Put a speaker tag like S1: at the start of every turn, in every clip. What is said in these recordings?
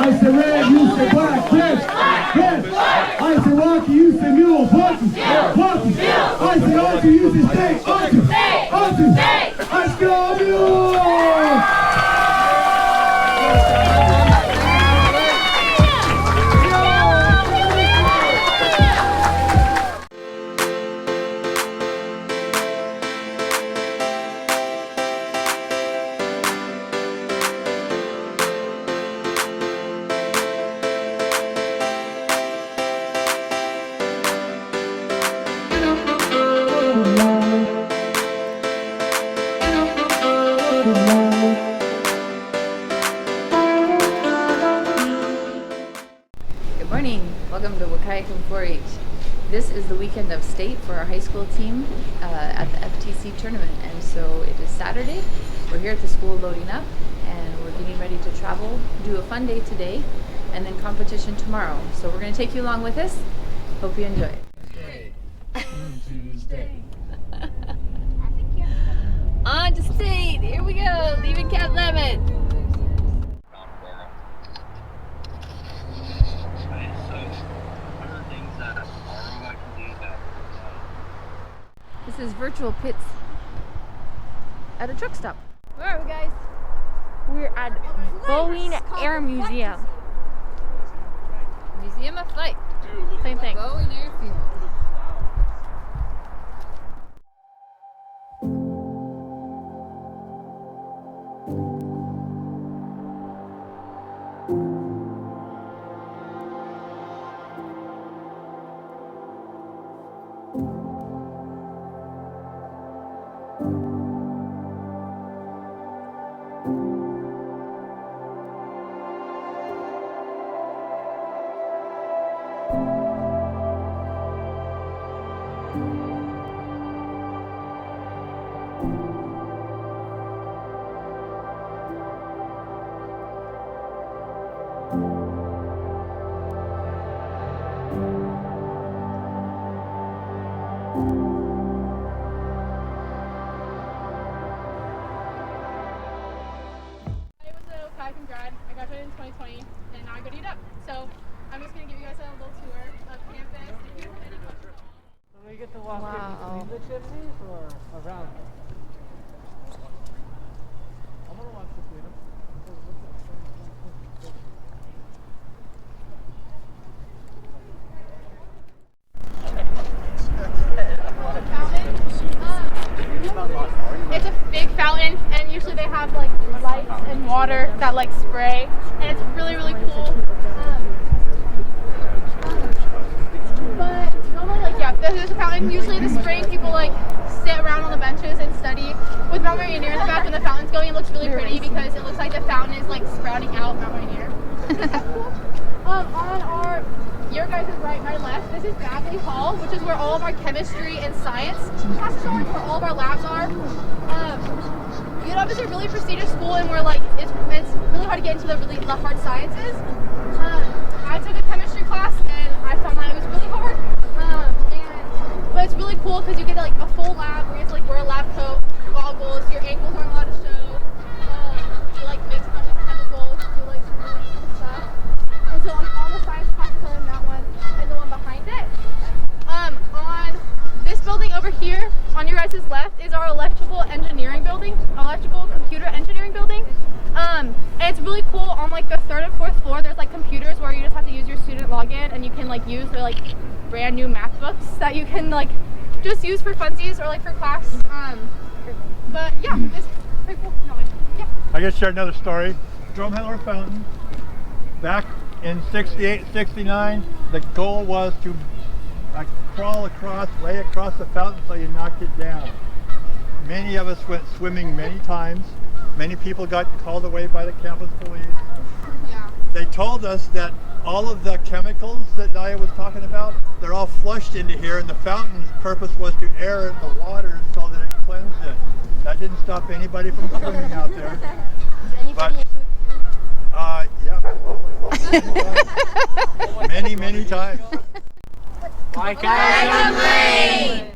S1: I say red, you say black. Red. I say Rocky, you say mules. Rocky. I say Archie, you say state. Archie. Let's go mules!
S2: Good morning. Welcome to Wahkiakum 4-H. This is the weekend of state for our high school team at the FTC Tournament, and so it is Saturday. We're here at the school loading up, and we're getting ready to travel, do a fun day today, and then competition tomorrow. So we're going to take you along with us. Hope you enjoy it.
S1: Tuesday.
S2: On to state. Here we go. Leaving Cap Lemon. This is virtual pits at a truck stop.
S3: Where are we, guys? We're at Boeing Air Museum.
S2: Museum of Flight.
S3: Same thing.
S2: Boeing Airfield.
S3: Wahkiakum grad. I graduated in 2020, and now I go to UW. So I'm just going to give you guys a little tour of campus. If you have any questions.
S4: So we get to walk in between the chimneys or around them? I'm going to walk between them.
S3: It's a big fountain, and usually they have like lights and water that like spray, and it's really, really cool. But normally, like, yeah, there's a fountain. Usually in the spring, people like sit around on the benches and study. With Mount Rainier in the back, when the fountain's going, it looks really pretty because it looks like the fountain is like sprouting out Mount Rainier. On your guys' right, my left, this is Bagley Hall, which is where all of our chemistry and science classes are, where all of our labs are. UW is a really prestigious school, and we're like, it's really hard to get into the hard sciences. I took a chemistry class, and I found that it was really hard. But it's really cool because you get like a full lab where you have to like wear a lab coat, goggles, your ankles aren't allowed to show. You like mix a bunch of chemicals, do like some really cool stuff. And so like all the science classes are in that one, and the one behind it. On this building over here, on your guys' left, is our electrical engineering building, electrical computer engineering building. And it's really cool. On like the 3rd and 4th floor, there's like computers where you just have to use your student login, and you can like use their like brand new math books that you can like just use for funsies or like for class. But yeah, it's pretty cool. No, yeah.
S5: I guess share another story. Drumheller Fountain. Back in 68, 69, the goal was to crawl across, lay across the fountain so you knocked it down. Many of us went swimming many times. Many people got called away by the campus police.
S3: Yeah.
S5: They told us that all of the chemicals that Daya was talking about, they're all flushed into here, and the fountain's purpose was to air the water so that it cleansed it. That didn't stop anybody from swimming out there. But, yeah, absolutely. Many times.
S2: Wahkiakum!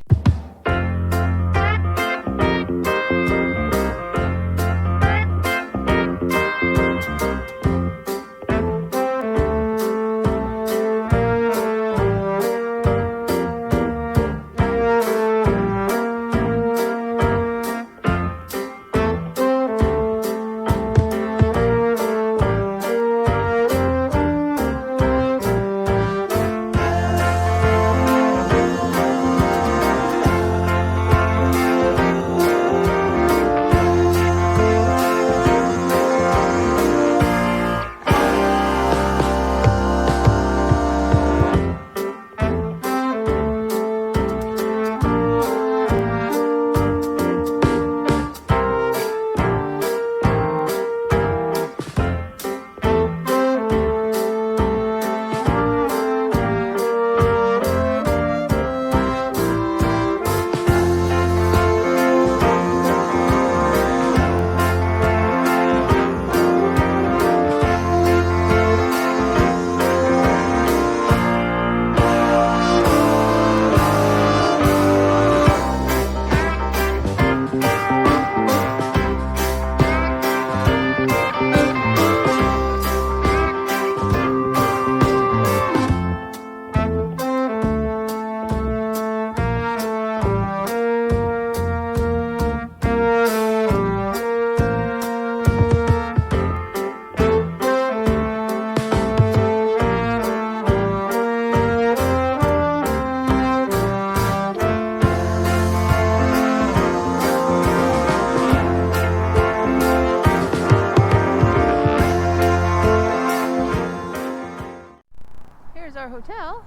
S2: our hotel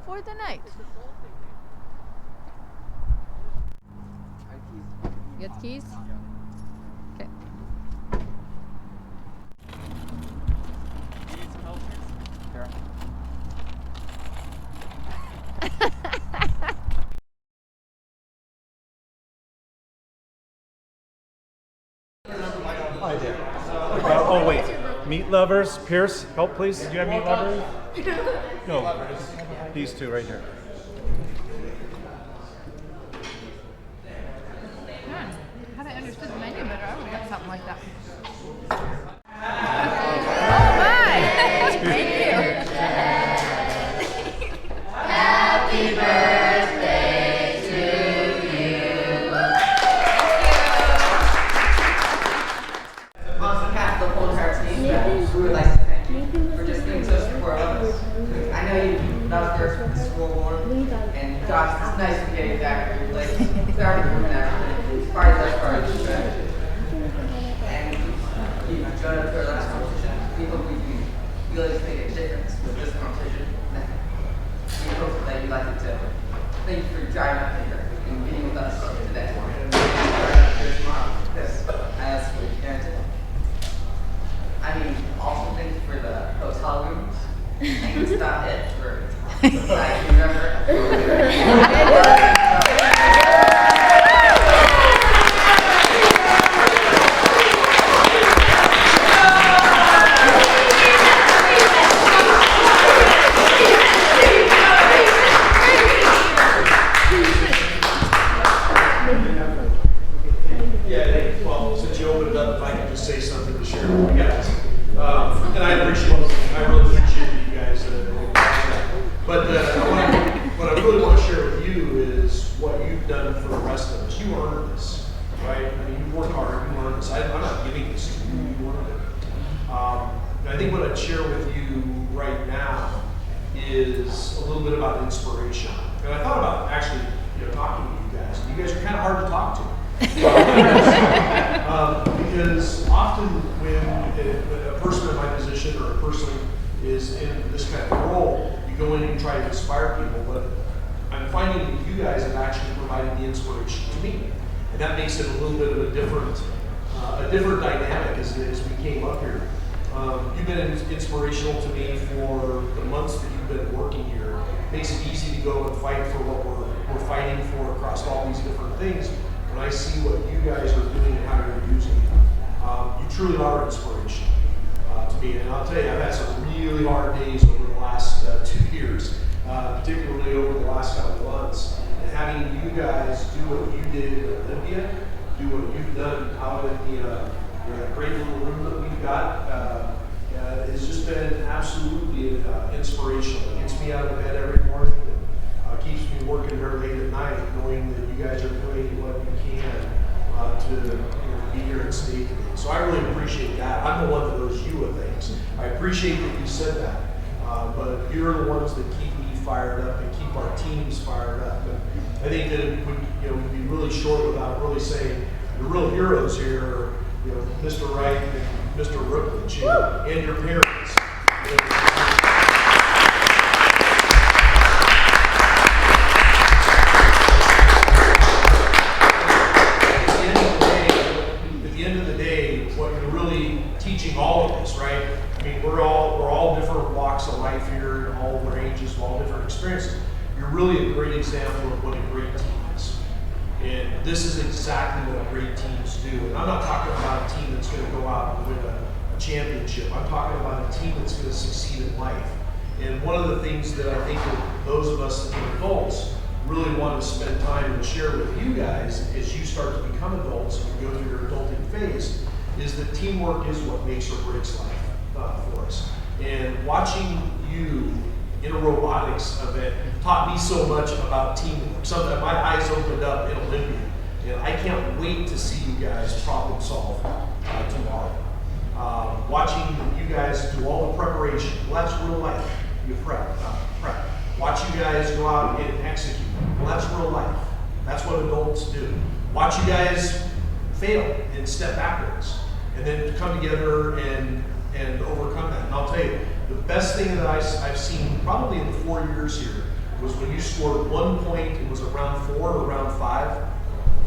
S2: for the night. You got the keys? Okay.
S6: I did. Oh wait, meat lovers. Pierce, help please. Do you have meat lovers? No, these two right here.
S2: Had I understood the menu better, I would have got something like that. Oh my! Thank you. Happy birthday to you.
S7: On behalf of the whole entire team, we would like to thank you for just being so supportive of us. I know you love first with the school board, and gosh, it's nice to get you back here. Like, it's already working out. Part of that part of the strategy. And you joined up for our last competition. We hope we can really make a difference with this competition. We hope that you'd like it to. Thank you for driving up here and being with us today. Because I absolutely guarantee. I mean, also thank you for the hotel rooms. And it's not it for I can remember.
S8: I think what I'd share with you right now is a little bit about inspiration. And I thought about actually, talking to you guys. You guys are kind of hard to talk to. Because often when a person in my position or a person is in this kind of role, you go in and try to inspire people, but I'm finding that you guys have actually provided the inspiration to me. And that makes it a little bit of a different dynamic as we came up here. You've been inspirational to me for the months that you've been working here. It makes it easy to go and fight for what we're fighting for across all these different things. When I see what you guys are doing and how you're using it, you truly are inspiration to me. And I'll tell you, I've had some really hard days over the last 2 years, particularly over the last couple of months. And having you guys do what you did in Olympia, do what you've done out at the great little room that we've got, has just been absolutely inspirational. It gets me out of bed every morning and keeps me working very late at night, knowing that you guys are doing what you can to be here and stay today. So I really appreciate that. I'm the one that owes you a things. I appreciate that you said that, but you're the ones that keep me fired up and keep our teams fired up. And I think that it would be really short without really saying the real heroes here are Mr. Wright and Mr. Rookledge and your parents. At the end of the day, what you're really teaching all of us, right? I mean, we're all different walks of life here, all ranges, all different experiences. You're really a great example of what a great team is. And this is exactly what great teams do. And I'm not talking about a team that's going to go out and win a championship. I'm talking about a team that's going to succeed in life. And one of the things that I think that those of us that are adults really want to spend time and share with you guys as you start to become adults and go through your adulting phase is that teamwork is what makes or breaks life for us. And watching you in a robotics event taught me so much about teamwork. Something that my eyes opened up in Olympia. And I can't wait to see you guys problem solve tomorrow. Watching you guys do all the preparation. Well, that's real life. You prep. Watch you guys go out and execute. Well, that's real life. That's what adults do. Watch you guys fail and step backwards. And then come together and overcome that. And I'll tell you, best thing that I've seen probably in the 4 years here was when you scored 1 point, it was around 4 or around 5.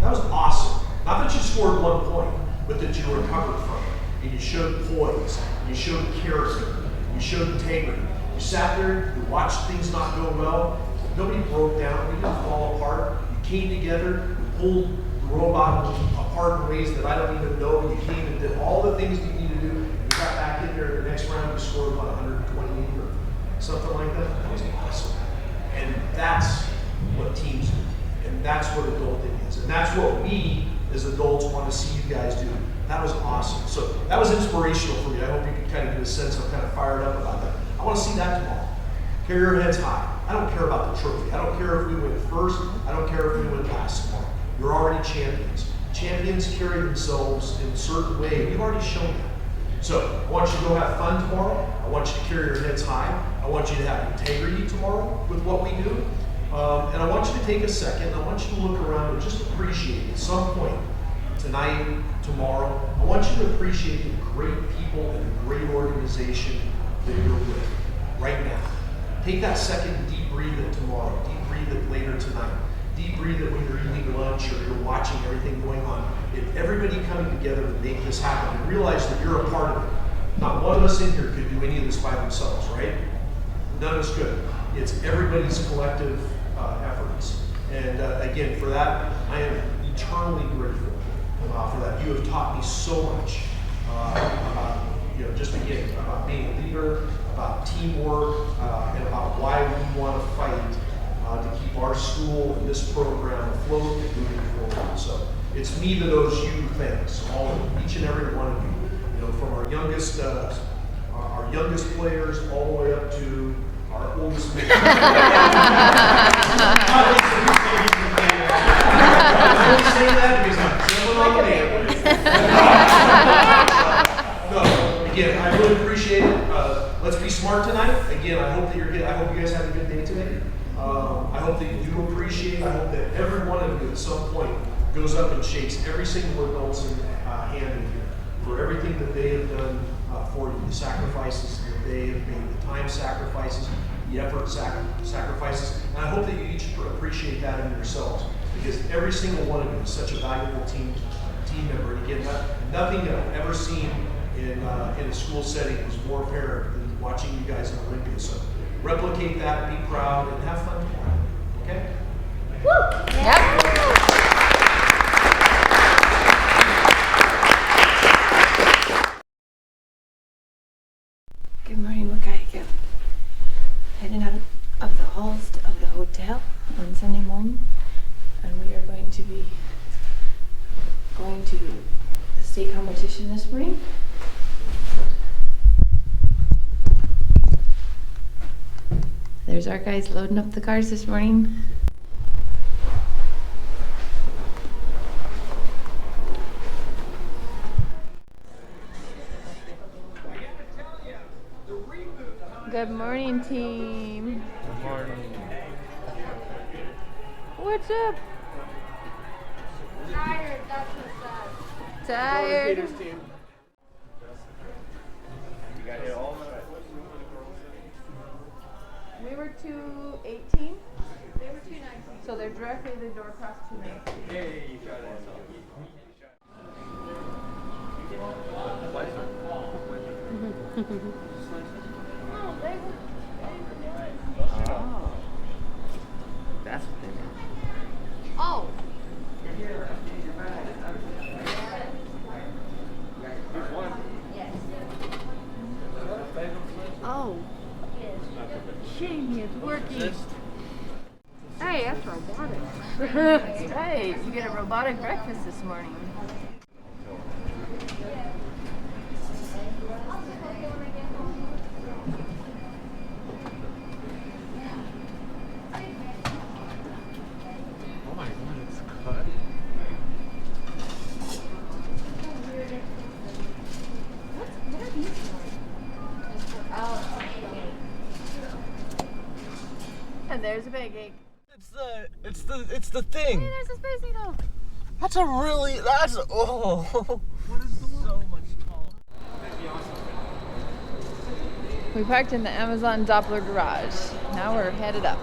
S8: That was awesome. Not that you scored 1 point, but that you recovered from it. And you showed poise, you showed character, you showed integrity. You sat there, you watched things not go well. Nobody broke down, we didn't fall apart. You came together, you pulled the robot apart in ways that I don't even know. You came and did all the things you need to do. And you got back in there in the next round, you scored about 128 or something like that. That was awesome. And that's what teams do. And that's what adulting is. And that's what we as adults want to see you guys do. That was awesome. So that was inspirational for me. I hope you can kind of get a sense of kind of fired up about that. I want to see that tomorrow. Carry your heads high. I don't care about the trophy. I don't care if we win first. I don't care if we win last tomorrow. You're already champions. Champions carry themselves in a certain way. You've already shown that. So I want you to go have fun tomorrow. I want you to carry your heads high. I want you to have integrity tomorrow with what we do. And I want you to take a second. I want you to look around and just appreciate at some point tonight, tomorrow. I want you to appreciate the great people and the great organization that you're with right now. Take that second, deep breathe it tomorrow. Deep breathe it later tonight. Deep breathe it when you're eating lunch or you're watching everything going on. If everybody coming together to make this happen and realize that you're a part of it. Not one of us in here could do any of this by themselves, right? None of us could. It's everybody's collective efforts. And again, for that, I am eternally grateful for that. You have taught me so much about, just again, about being a leader, about teamwork, and about why we want to fight to keep our school and this program afloat and moving forward. So it's me that owes you thanks, all of each and every one of you. From our youngest players all the way up to our oldest man. I don't say that because I'm jumping on the no, again, I really appreciate it. Let's be smart tonight. Again, I hope you guys have a good day today. I hope that you do appreciate. I hope that every one of you at some point goes up and shakes every single adult's hand in here for everything that they have done for you, the sacrifices that they have made, the time sacrifices, the effort sacrifices, and I hope that you each appreciate that in yourselves, because every single one of you is such a valuable team member. And again, nothing that I've ever seen in a school setting was more apparent than watching you guys in Olympia. So replicate that, be proud, and have fun tomorrow. Okay?
S2: Woo! Yep. Good morning, Wahkiakum. Heading out of the halls of the hotel on Sunday morning, and we are going to be going to the state competition this morning. There's our guys loading up the cars this morning. Good morning, team.
S6: Good morning.
S2: What's up?
S3: Tired, that's what's up.
S2: Tired.
S6: You got it all right.
S2: We were 218,
S3: They were 219.
S2: so they're directly the door across 219.
S6: Hey, you got it.
S3: No, they were.
S2: Oh. That's what they meant.
S3: Oh. Yes. Oh. Jamie, it's working. Hey, that's robotic.
S2: That's right. You get a robotic breakfast this morning.
S6: Oh my god, it's cut.
S3: What are these for? Oh,
S2: And there's a big egg.
S9: It's the thing.
S2: Hey, there's a Space Needle.
S9: That's oh.
S6: What is the one? So much taller. That'd be awesome.
S2: We parked in the Amazon Doppler garage. Now we're headed up.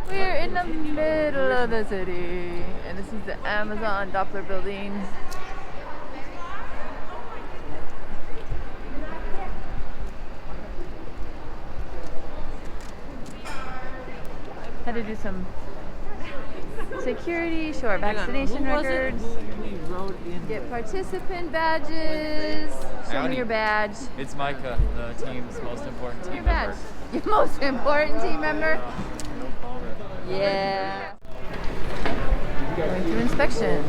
S2: We're in the middle of the city, and this is the Amazon Doppler building. Had to do some security, show our vaccination records, get participant badges, show me your badge.
S10: It's Micah, the team's most important team
S2: Your badge.
S10: member.
S2: Your most important team member? Yeah. Going through inspection.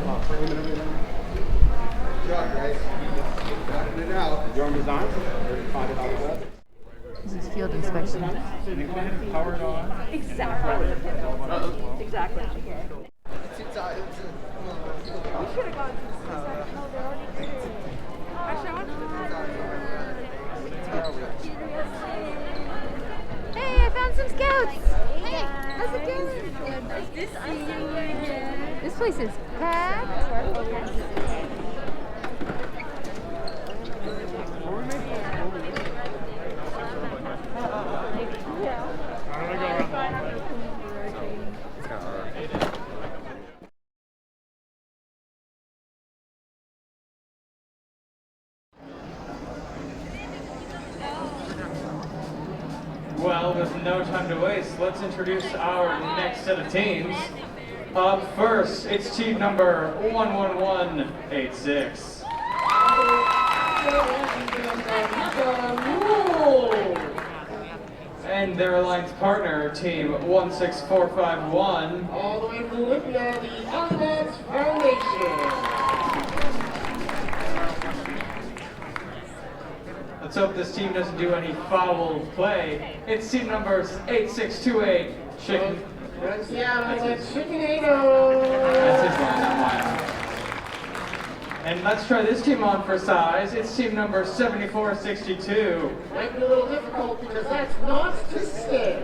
S2: This is field inspection.
S6: Powered on.
S3: Exactly. Exactly.
S2: Hey, I found some scouts. Hey, how's it going? This place is packed.
S11: Well, with no time to waste, let's introduce our next set of teams. Up first, it's team number 11186. And their alliance partner, team 16451.
S12: All the way from Olympia, the Alliance Foundation.
S11: Let's hope this team doesn't do any foul play. It's team number 8628, Chicken.
S12: From Seattle, it's Chickenado.
S11: That's his line, not mine. And let's try this team on for size. It's team number 7462.
S12: Might be a little difficult because that's not to stay.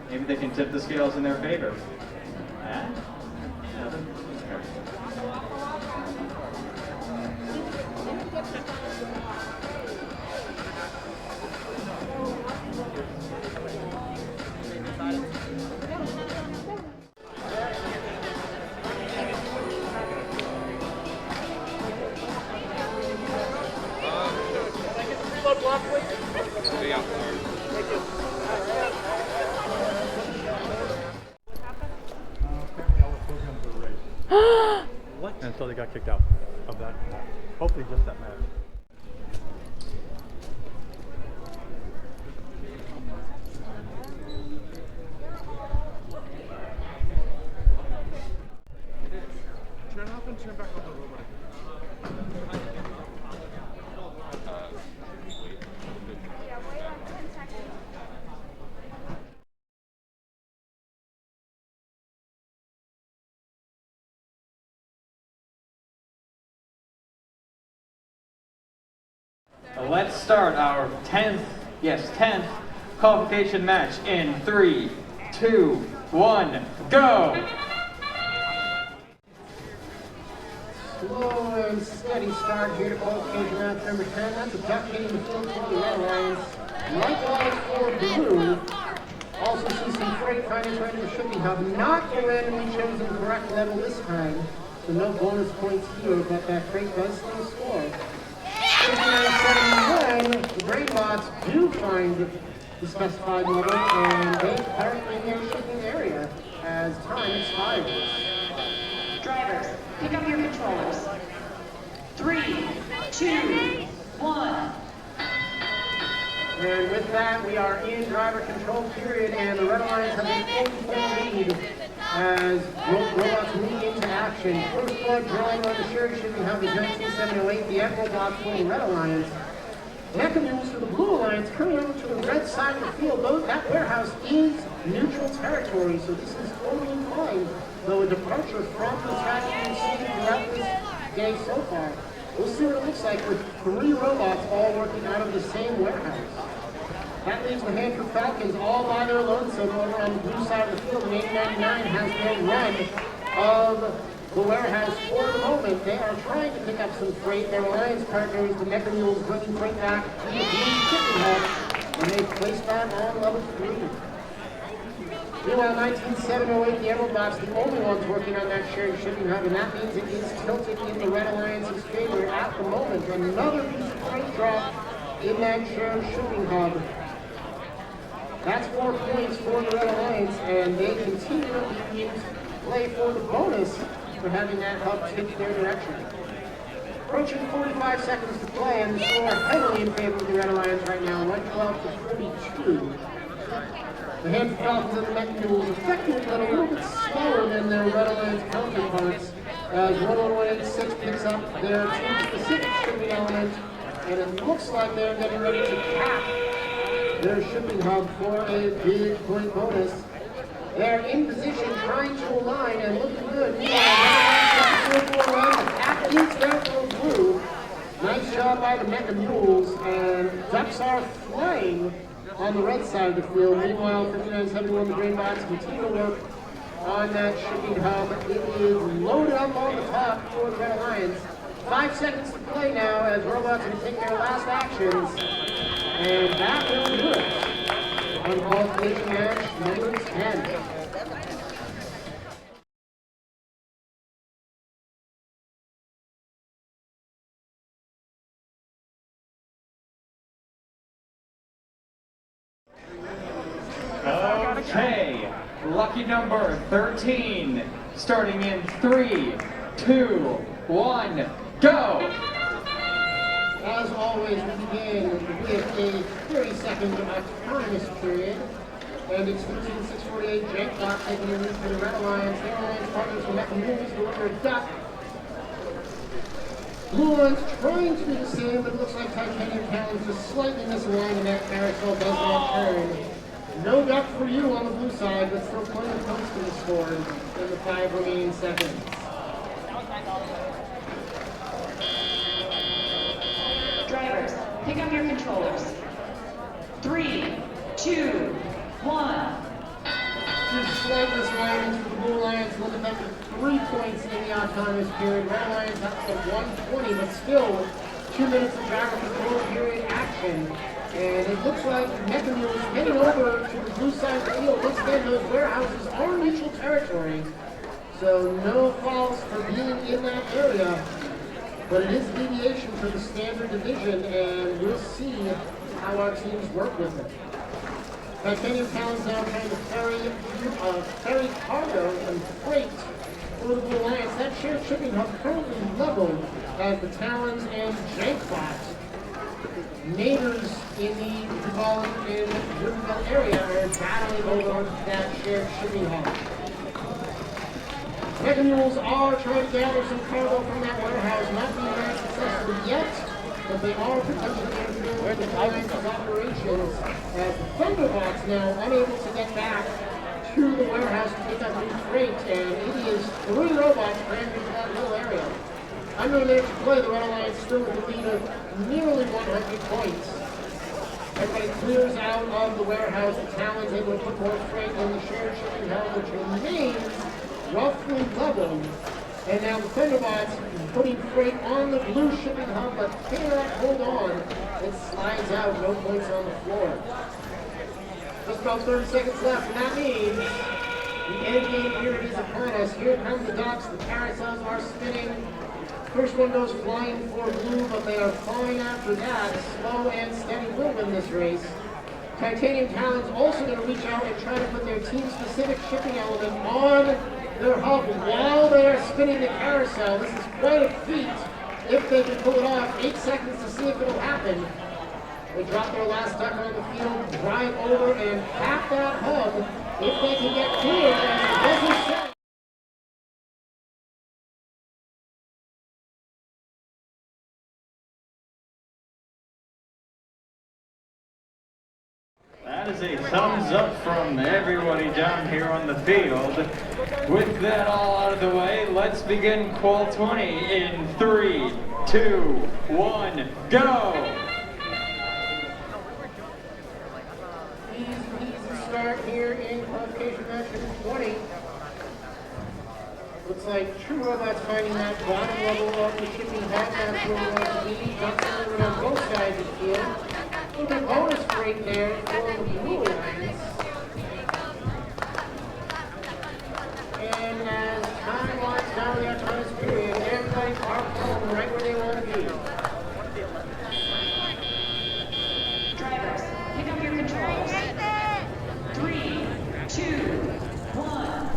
S11: Maybe they can tip the scales in their favor.
S5: What? And so they got kicked out of that. Hopefully just that match.
S8: Turn off and turn back on the robot.
S11: Let's start our 10th qualification match in 3, 2, 1, go!
S12: Slow and steady start here to qualification round number 10. That's a duck hitting the field for the Red Lions. Likewise for Blue. Also see some freight findings right in the shipping hub. Not the randomly chosen correct level this time, so no bonus points here, but that freight does still score. 59.71, the Brain Bots do find the specified level, and they park in their shipping area as time expires.
S13: Drivers, pick up your controllers. 3, 2, 1.
S12: And with that, we are in driver control period, and the Red Lions have a 4-4 lead as robots move into action. First blood drawing on the Sherry shipping hub is 1978, the Ed robots for the Red Alliance. Mecha-Mules for the Blue Alliance coming over to the red side of the field. That warehouse is neutral territory, so this is totally fine, though a departure from the track we've seen throughout this day so far. We'll see what it looks like with 3 robots all working out of the same warehouse. That leaves the Hanford Falcons all by their lonesome over on the blue side of the field, and 899 has their run of the warehouse for the moment. moment, they are trying to pick up some freight. Their alliance partners, the Mecha-Mules, bringing freight back to the blue shipping hub, and they place that on level 3. Meanwhile, 19.708, the Emerald Box, the only ones working on that shared shipping hub, and that means it is tilted in the Red Alliance's favor at the moment. Another piece of freight drop in that shared shipping hub. That's 4 points for the Red Alliance, and they continue to play for the bonus for having that hub tip their direction. Approaching 45 seconds to play, and the score heavily in favor of the Red Alliance right now, 112 to 42. The Hand Falcons and the Mecha-Mules effectively got a little bit slower than their Red Alliance counterparts, as 11186 picks up their team-specific shipping element, and it looks like they're getting ready to cap their shipping hub for a big point bonus. They're in position, trying to align, and looking good. Cap is down to blue. Nice job by the Mecha-Mules, and ducks are flying on the red side of the field. Meanwhile, 5971, the green box, continue to work on that shipping hub. It is loaded up on the top for the Red Alliance. 5 seconds to play now as robots can take their last actions. And that will do it. Uncalled collision match number 10.
S11: Okay, lucky number 13, starting in 3, 2, 1, go!
S12: As always, we begin with a 30-second autonomous period, and it's 13.648, Jake Block taking the lead for the Red Alliance. The Alliance partners for Mecha-Mules deliver a duck. Blue Alliance trying to do the same, but it looks like Titanium Talons just slightly misaligned, and that carousel does not turn. No duck for you on the blue side, but still plenty of points to be scored in the 5 remaining seconds.
S13: Drivers, pick up your controllers. 3, 2, 1.
S12: Just slight misalignment for the Blue Alliance, limit them to 3 points in the autonomous period. Red Alliance up to 120, but still 2 minutes of driver control period action. And it looks like Mecha-Mules heading over to the blue side of the field. Once again, those warehouses are neutral territory, so no fouls for being in that area. But it is deviation for the standard division, and we'll see how our teams work with it. Titanium Talons now trying to ferry cargo and freight for the Blue Alliance. That shared shipping hub currently leveled as the Talons and Jankbot, neighbors in the Woodville area, are battling over that shared shipping hub. Mecha-Mules are trying to gather some cargo from that warehouse, not being very successful yet, but they are potentially interfering with the Alliance's operations as the Thunderbots now unable to get back to the warehouse to pick up new freight, and it is 3 robots crammed into that little area. Under there to play, the Red Alliance still with a lead of nearly 100 points. Everybody clears out of the warehouse. The Talons able to put more freight in the shared shipping hub, which remains roughly level. And now the Thunderbots putting freight on the blue shipping hub, but cannot hold on. It slides out, no points on the floor. Just about 30 seconds left, and that means the end game period is upon us. Here come the docks, the carousels are spinning. First one goes flying for blue, but they are fine after that. Slow and steady will win this race. Titanium Talons also going to reach out and try to put their team-specific shipping element on their hub while they are spinning the carousel. This is quite a feat if they can pull it off. 8 seconds to see if it'll happen. They drop their last duck on the field, drive over and cap that hub if they can get clear as the buzzer says.
S11: That is a thumbs up from everybody down here on the field. With that all out of the way, let's begin Qual 20 in 3, 2, 1, go!
S12: Easy start here in qualification match number 20. Looks like True Robots finding that bottom level of the shipping hub. That's where we'll be. Ducks moving on both sides of the field. A little bit bonus break there for the Blue Lions. And as time winds down the autonomous period, everybody's parked home right where they want to be.
S13: Drivers, pick up your controls. 3, 2, 1.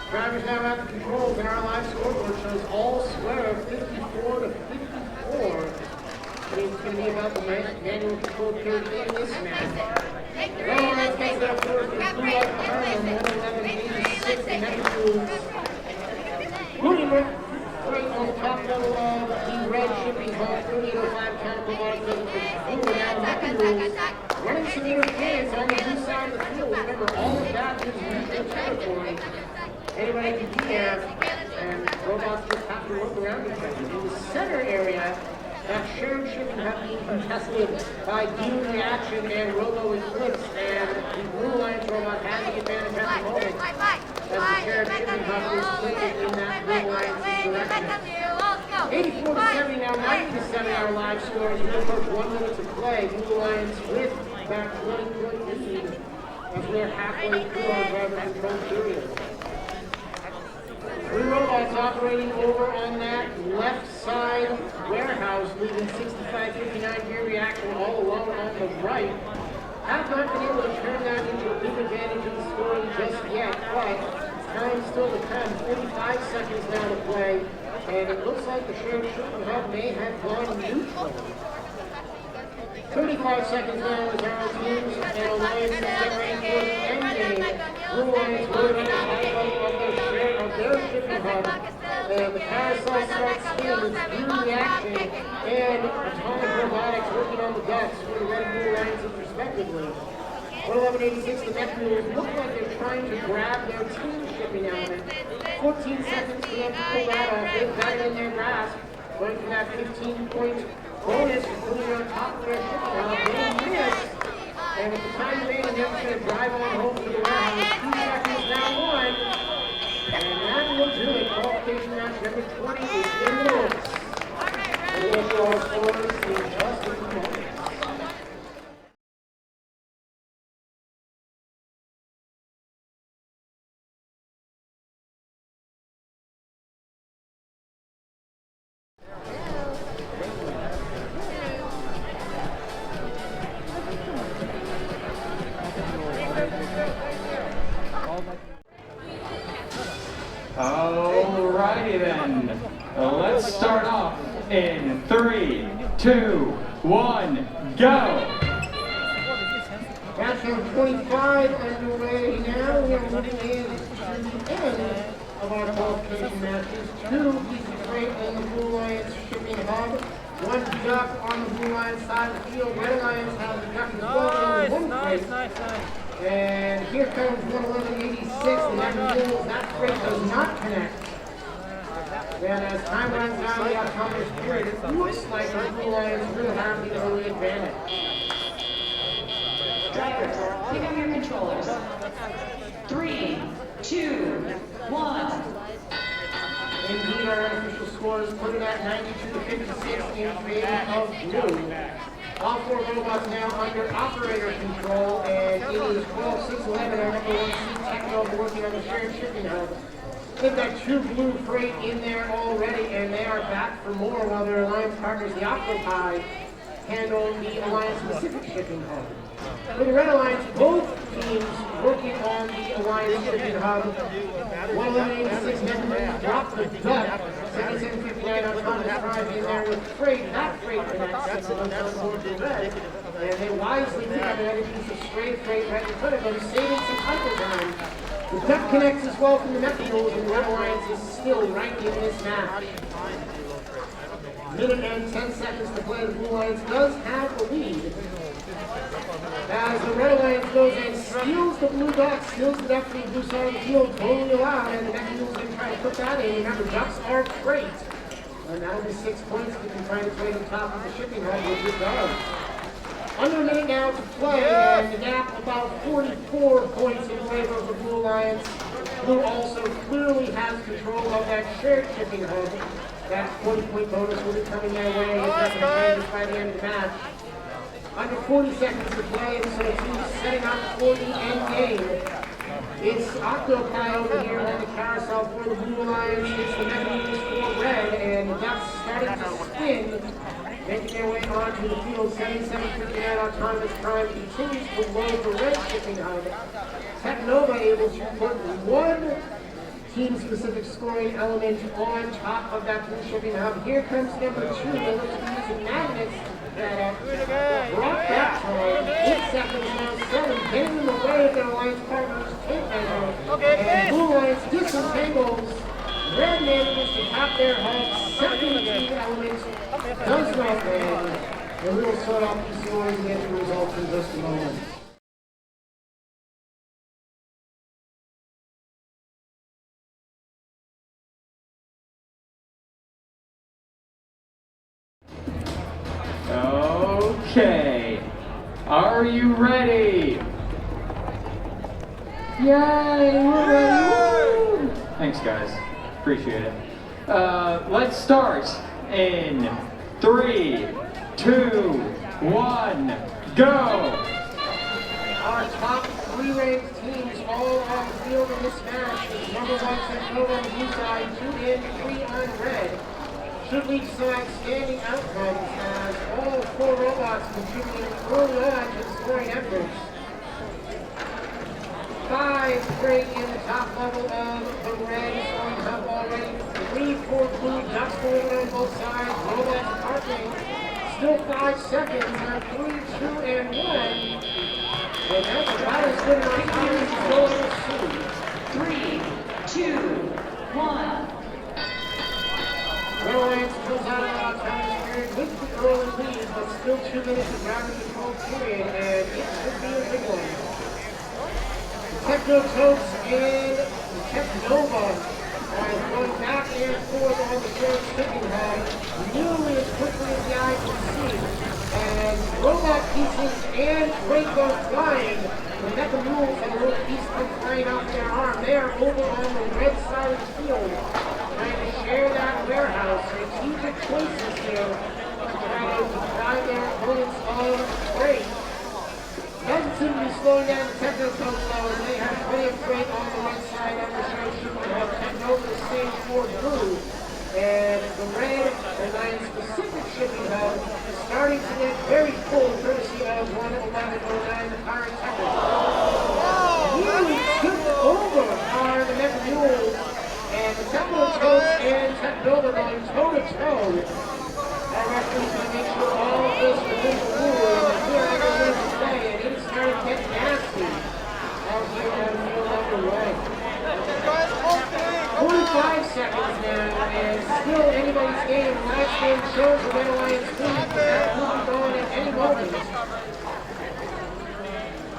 S12: Drivers now at the controls, and our live scoreboard shows all square 54 to 54. It is going to be about the manual control period in this match. Well, let's take that forward to the Blue Light behind them, 111-86, the Mecha-Mules. Moving right on the top level of the red shipping hub, 3805 counterpart for Blue, now Mecha-Mules. Running some interference on the blue side of the field. Remember, all of that is neutral territory. Anybody can be there, and robots just have to look around each other. In the center area, that shared shipping hub being contested by Dune Reaction and Robo Eclipse, and the Blue Lions robot has the advantage at the moment, as the shared shipping hub is clicking in that Blue Lions direction. 84 to 70 now, 90 to 7 our live score as we approach 1 minute to play. Blue Lions with that 20-point lead as we're halfway through our driver control period. Three robots operating over on that left side warehouse, leaving 65-59 gear reaction all alone on the right. Have not been able to turn that into a big advantage in the scoring just yet, but time still to come. 45 seconds now to play, and it looks like the shared shipping hub may have gone neutral. 35 seconds now as our teams and alliances get ready for the end game. Blue Lions moving on the high of their shipping hub, and the carousel starts spinning with Dune Reaction and Atomic Robotics working on the ducks for the red and blue lions respectively. 111.86, the Mecha-Mules look like they're trying to grab their team shipping element. 14 seconds for them to pull that off. They've got it in their grasp, going for that 15-point bonus for putting it on top of their shipping element. They missed, and at the time remaining, they're just going to drive on home to the warehouse. 2 seconds now, 1. And that will do it. Qualification match number 20 is in the books. We'll get to our scores in just a few moments.
S11: Alrighty then, let's start off in 3, 2, 1, go!
S12: Match number 25 underway now. We are moving in to the end of our qualification matches. 2 pieces of freight on the Blue Lions shipping hub. 1 duck on the Blue Lions side of the field. Red Lions have the duck as well in one crate. And here comes 111.86, the Mecha-Mules. That freight does not connect. Then as time runs down the autonomous period, it looks like the Blue Lions will have the early advantage.
S13: Drivers, pick up your controllers. 3, 2, 1.
S12: Indeed, our unofficial scores put it at 92 to 56 in favor of blue. All 4 robots now under operator control, and it is 12-6-11, our number 1 seed Techno working on the shared shipping hub. They've got 2 blue freight in there already, and they are back for more while their alliance partners, the Octopi, handle the Alliance Pacific shipping hub. For the Red Alliance, both teams working on the Alliance shipping hub. 111.86 Mecha-Mules dropped the duck. 77.59 autonomous drive in there with freight. That freight connects on board the red. And they wisely pick up another piece of stray freight right in front of them, saving some idle time. The duck connects as well from the Mecha-Mules, and the Red Alliance is still right in this match. Minute and 10 seconds to play. The Blue Lions does have the lead. As the Red Alliance goes in, steals the blue duck, steals the duck from the blue side of the field, totally allowed, and the Mecha-Mules going to try to put that in. Remember, ducks are freight. And that'll be 6 points if you can try to trade on top of the shipping hub, which it does. Under a minute now to play, and the gap about 44 points in favor of the Blue Lions. Blue also clearly has control of that shared shipping hub. That 40-point bonus will be coming their way if nothing changes by the end of the match. Under 40 seconds to play, so the team's setting up for the end game. It's Octopi over here on the carousel for the Blue Lions. It's the Mecha-Mules for red, and that's starting to spin, making their way onto the field. 77:59 autonomous time continues to load the red shipping hub. Technova able to put one team-specific scoring element on top of that blue shipping hub. Here comes number 2. They look to be using magnets that brought that time. 8 seconds now, 7, getting in the way of their alliance partners. And Blue Lions disentangles. Red manages to tap their hub. Second team element does not land. And we will start off the scoring and get the results in just a moment.
S11: Okay, are you ready? Yay, we're ready! Woo! Thanks guys, appreciate it. Let's start in 3, 2, 1, go!
S12: Our top 3 ranked teams all on the field in this match. With number 1 Technova on the blue side, 2 in, 3 on red. Should lead to some outstanding outcomes as all 4 robots contributing early on to the scoring efforts. 5 great in the top level of the red scoring hub already. 3 for blue, ducks forward on both sides. Robots parking. Still 5 seconds. Now 3, 2, and 1. And that's about as good an opportunity as we'll ever see.
S13: 3, 2, 1.
S12: Red Lions comes out of the autonomous period with the early lead, but still 2 minutes of driver control period, and it should be a big one. Technototes and Technova are going back and forth on the third shipping hub, nearly as quickly as the eye can see. And robot pieces and freight go flying. The Mecha-Mules and a little piece come flying off their arm. They are over on the red side of the field, trying to share that warehouse. Strategic choices here to try to deprive their opponents of freight. Doesn't seem to be slowing down the Technototes though, as they have plenty of freight on the red side of the show shipping hub. Technova is same for blue. And the red and Lion-specific shipping hub is starting to get very full, courtesy of 11109, the Pirate Technototes. Really took over are the Mecha-Mules, and the Technototes and Technova going toe-to-toe. Our referee's going to make sure all of this within the rule, and here I go lose the play, and it started getting nasty out here on field number 1. 45 seconds now, and still anybody's game. Last game shows the Red Alliance lead, but that could be gone at any moment.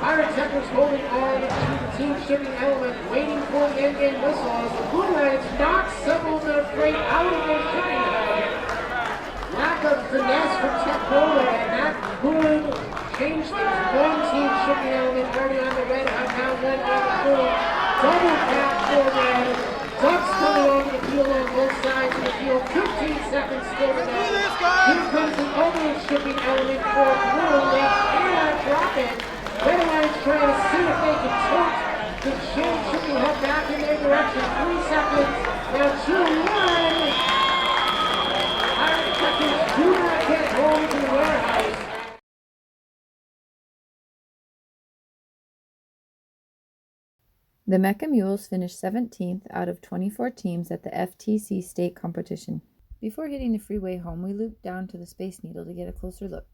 S12: Pirate Techers holding on to the team shipping element, waiting for the end game whistle as the Blue Lions knock several of their freight out of their shipping hub. Lack of finesse from Technova, and that could change things. One team shipping element already on the red hub, now one on the blue. Double tap for red. Ducks coming onto the field on both sides of the field. 15 seconds still to go. Here comes the other shipping element for blue. They cannot drop it. Red Alliance trying to see if they can tilt the shared shipping hub back in their direction. 3 seconds. Now 2, 1. Pirate Techers do not get home to the warehouse.
S2: The Mecha-Mules finished 17th out of 24 teams at the FTC State Competition. Before hitting the freeway home, we looped down to the Space Needle to get a closer look.